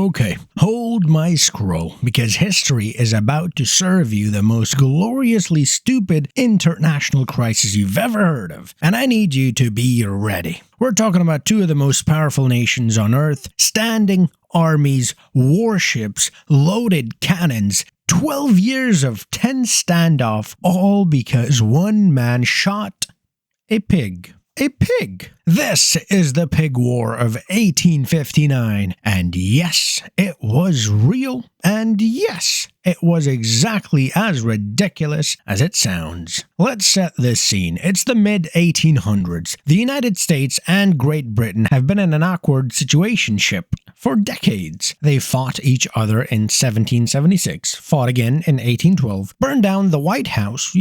Okay, hold my scroll, because history is about to serve you the most gloriously stupid international crisis you've ever heard of, and I need you to be ready. We're talking about two of the most powerful nations on Earth, standing armies, warships, loaded cannons, 12 years of tense standoff, all because one man shot a pig. A pig. This is the Pig War of 1859, and yes, it was real, and yes, it was exactly as ridiculous as it sounds. Let's set this scene. It's the mid-1800s. The United States and Great Britain have been in an awkward situationship for decades. They fought each other in 1776, fought again in 1812, burned down the White House,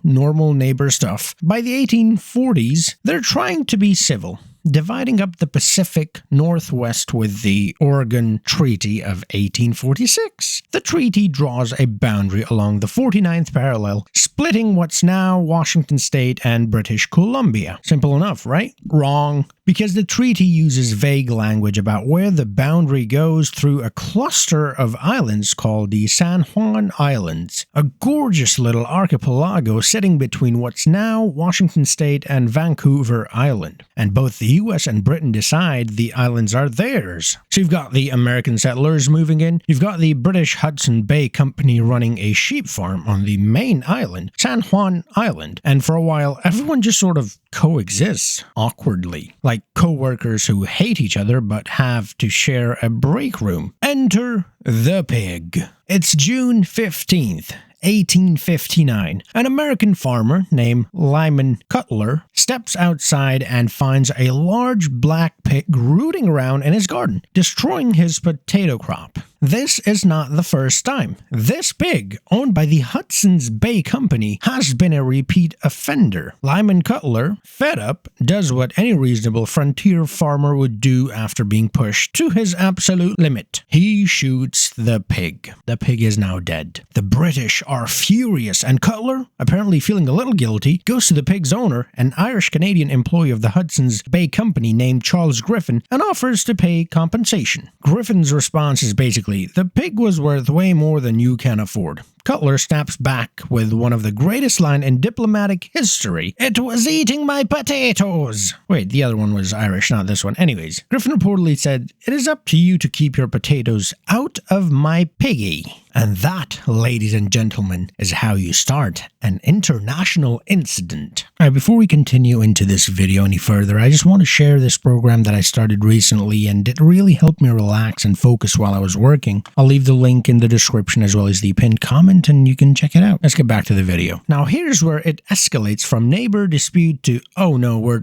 normal neighbor stuff. By the 1840s, they're trying to be civil, dividing up the Pacific Northwest with the Oregon Treaty of 1846. The treaty draws a boundary along the 49th parallel, splitting what's now Washington State and British Columbia. Simple enough, right? Wrong. Because the treaty uses vague language about where the boundary goes through a cluster of islands called the San Juan Islands, a gorgeous little archipelago sitting between what's now Washington State and Vancouver Island. And both the US and Britain decide the islands are theirs. So you've got the American settlers moving in, you've got the British Hudson Bay Company running a sheep farm on the main island, San Juan Island, and for a while everyone just sort of coexists awkwardly, like co-workers who hate each other but have to share a break room. Enter the pig. It's June 15th. 1859. An American farmer named Lyman Cutlar steps outside and finds a large black pig rooting around in his garden, destroying his potato crop. This is not the first time. This pig, owned by the Hudson's Bay Company, has been a repeat offender. Lyman Cutlar, fed up, does what any reasonable frontier farmer would do after being pushed to his absolute limit. He shoots the pig. The pig is now dead. The British are furious, and Cutlar, apparently feeling a little guilty, goes to the pig's owner, an Irish-Canadian employee of the Hudson's Bay Company named Charles Griffin, and offers to pay compensation. Griffin's response is basically, "The pig was worth way more than you can afford." Cutlar snaps back with one of the greatest lines in diplomatic history. "It was eating my potatoes." Wait, the other one was Irish, not this one. Anyways, Griffin reportedly said, "It is up to you to keep your potatoes out of my piggy." And that, ladies and gentlemen, is how you start an international incident. Alright, before we continue into this video any further, I just want to share this program that I started recently, and it really helped me relax and focus while I was working. I'll leave the link in the description as well as the pinned comment, and you can check it out. Let's get back to the video. Now here's where it escalates from neighbor dispute to, oh no, we're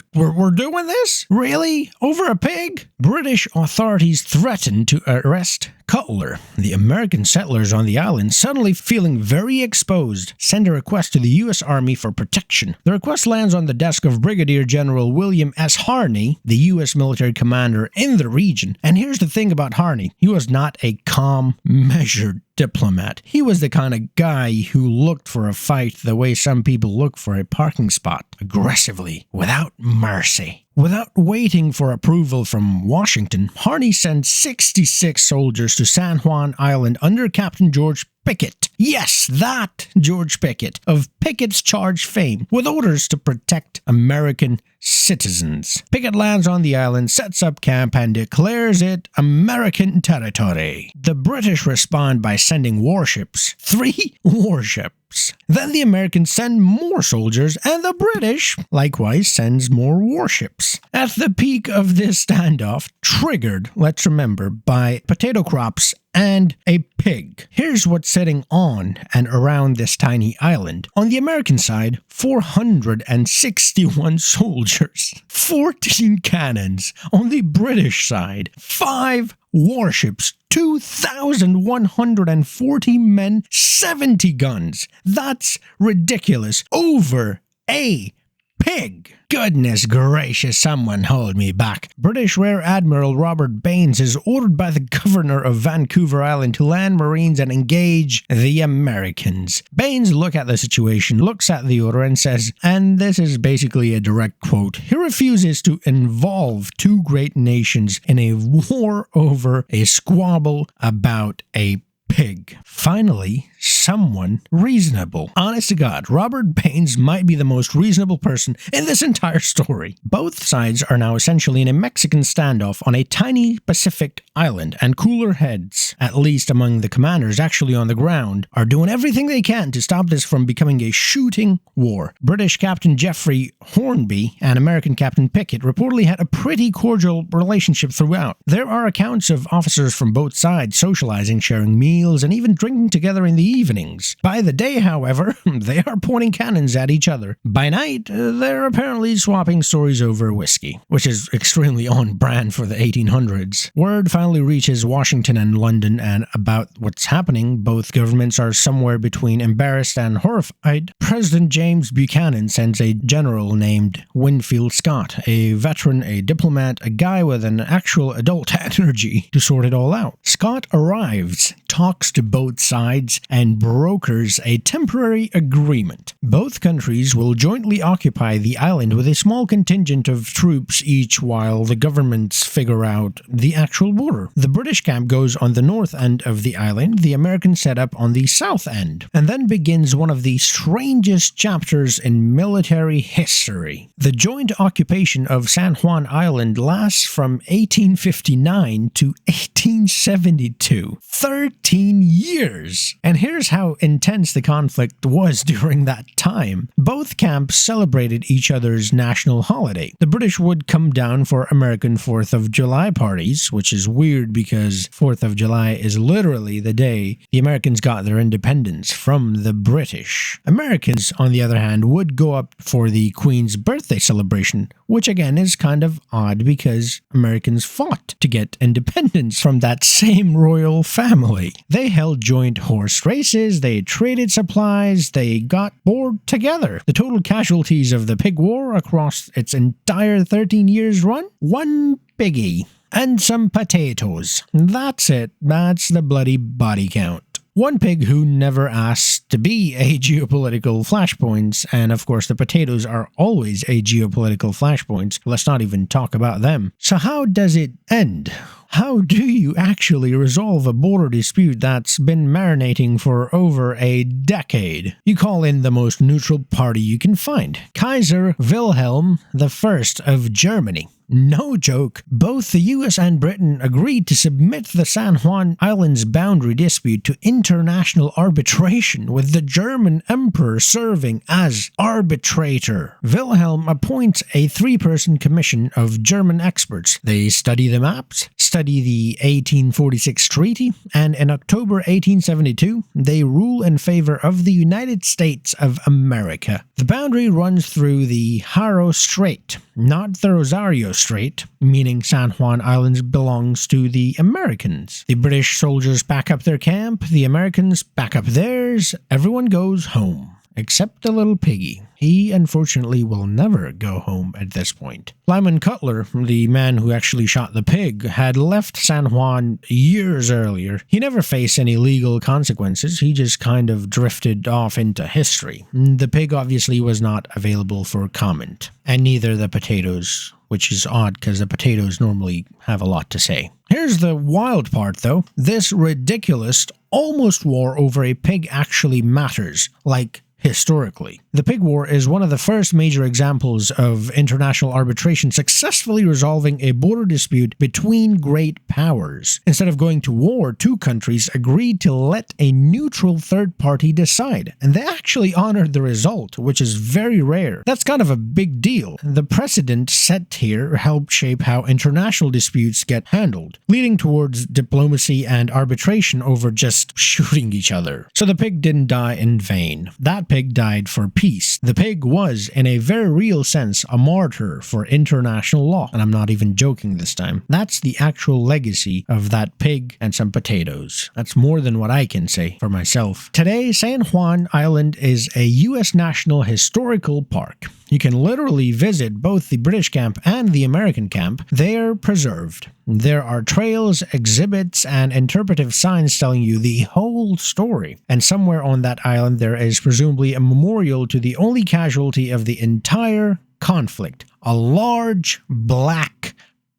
doing this? Really? Over a pig? British authorities threaten to arrest Cutlar. The American settlers on the island, suddenly feeling very exposed, send a request to the U.S. Army for protection. The request lands on the desk of Brigadier General William S. Harney, the U.S. military commander in the region. And here's the thing about Harney. He was not a calm, measured diplomat. He was the kind of guy who looked for a fight the way some people look for a parking spot, aggressively, without mercy. Without waiting for approval from Washington, Harney sent 66 soldiers to San Juan Island under Captain George Pickett. Yes, that George Pickett, of Pickett's Charge fame, with orders to protect American citizens. Pickett lands on the island, sets up camp, and declares it American territory. The British respond by sending warships. 3 warships. Then the Americans send more soldiers, and the British likewise sends more warships. At the peak of this standoff, triggered, let's remember, by potato crops and a pig. Here's what's sitting on and around this tiny island. On the American side, 461 soldiers, 14 cannons. On the British side, 5 warships, 2,140 men, 70 guns. That's ridiculous. Over a pig. Goodness gracious, someone hold me back. British Rear Admiral Robert Baines is ordered by the governor of Vancouver Island to land Marines and engage the Americans. Baines looks at the situation, looks at the order and says, and this is basically a direct quote, he refuses to involve two great nations in a war over a squabble about a pig. Finally, someone reasonable. Honest to God, Robert Baines might be the most reasonable person in this entire story. Both sides are now essentially in a Mexican standoff on a tiny Pacific island, and cooler heads, at least among the commanders actually on the ground, are doing everything they can to stop this from becoming a shooting war. British Captain Geoffrey Hornby and American Captain Pickett reportedly had a pretty cordial relationship throughout. There are accounts of officers from both sides socializing, sharing meals, and even drinking together in the evenings. By the day, however, they are pointing cannons at each other. By night, they're apparently swapping stories over whiskey, which is extremely on brand for the 1800s. Word finally reaches Washington and London and about what's happening. Both governments are somewhere between embarrassed and horrified. President James Buchanan sends a general named Winfield Scott, a veteran, a diplomat, a guy with an actual adult energy to sort it all out. Scott arrives, talks to both sides, and brokers a temporary agreement. Both countries will jointly occupy the island with a small contingent of troops each while the governments figure out the actual border. The British camp goes on the north end of the island, the American setup on the south end, and then begins one of the strangest chapters in military history. The joint occupation of San Juan Island lasts from 1859 to 1872. 13 years! And here's how intense the conflict was during that time. Both camps celebrated each other's national holiday. The British would come down for American 4th of July parties, which is weird because 4th of July is literally the day the Americans got their independence from the British. Americans, on the other hand, would go up for the Queen's birthday celebration, which again is kind of odd because Americans fought to get independence from that same royal family. They held joint horse races, they traded supplies, they got bored together. The total casualties of the Pig War across its entire 13 years run? One piggy. And some potatoes. That's it. That's the bloody body count. One pig who never asked to be a geopolitical flashpoint, and of course the potatoes are always a geopolitical flashpoint. Let's not even talk about them. So how does it end? How do you actually resolve a border dispute that's been marinating for over a decade? You call in the most neutral party you can find, Kaiser Wilhelm I of Germany. No joke. Both the US and Britain agreed to submit the San Juan Islands boundary dispute to international arbitration, with the German emperor serving as arbitrator. Wilhelm appoints a 3-person commission of German experts. They study the maps, study the 1846 treaty, and in October 1872, they rule in favor of the United States of America. The boundary runs through the Haro Strait, not the Rosario Strait, meaning San Juan Islands belongs to the Americans. The British soldiers pack up their camp, the Americans pack up theirs, everyone goes home. Except the little piggy. He, unfortunately, will never go home at this point. Lyman Cutlar, the man who actually shot the pig, had left San Juan years earlier. He never faced any legal consequences, he just kind of drifted off into history. The pig obviously was not available for comment, and neither the potatoes, which is odd because the potatoes normally have a lot to say. Here's the wild part though. This ridiculous, almost war over a pig actually matters, like historically. The Pig War is one of the first major examples of international arbitration successfully resolving a border dispute between great powers. Instead of going to war, two countries agreed to let a neutral third party decide, and they actually honored the result, which is very rare. That's kind of a big deal. The precedent set here helped shape how international disputes get handled, leading towards diplomacy and arbitration over just shooting each other. So the pig didn't die in vain. That pig died for peace. The pig was, in a very real sense, a martyr for international law. And I'm not even joking this time. That's the actual legacy of that pig and some potatoes. That's more than what I can say for myself. Today, San Juan Island is a U.S. National Historical Park. You can literally visit both the British camp and the American camp. They're preserved. There are trails, exhibits, and interpretive signs telling you the whole story. And somewhere on that island there is presumably a memorial to the only casualty of the entire conflict, a large black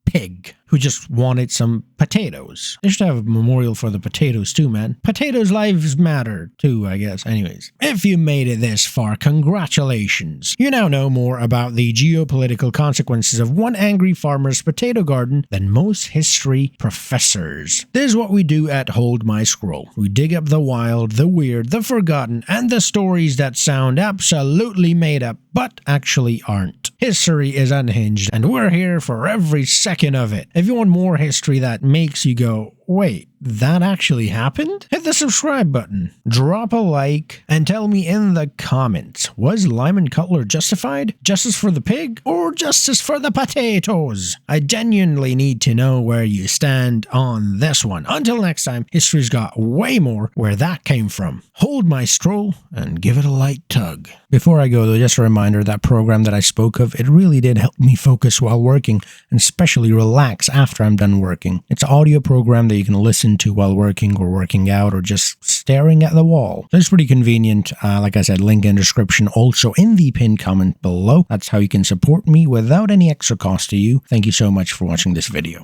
pig who just wanted some potatoes. They should have a memorial for the potatoes too, man. Potatoes' lives matter too, I guess. Anyways, if you made it this far, congratulations. You now know more about the geopolitical consequences of one angry farmer's potato garden than most history professors. This is what we do at Hold My Scroll. We dig up the wild, the weird, the forgotten, and the stories that sound absolutely made up, but actually aren't. History is unhinged, and we're here for every second of it. If you want more history that makes you go, wait, that actually happened? Hit the subscribe button, drop a like, and tell me in the comments, was Lyman Cutlar justified? Justice for the pig or justice for the potatoes? I genuinely need to know where you stand on this one. Until next time, history's got way more where that came from. Hold my stroll and give it a light tug. Before I go though, just a reminder, that program that I spoke of, it really did help me focus while working and especially relax after I'm done working. It's an audio program that you can listen to while working or working out or just staring at the wall. So it's pretty convenient. Like I said, link in the description, also in the pinned comment below. That's how you can support me without any extra cost to you. Thank you so much for watching this video.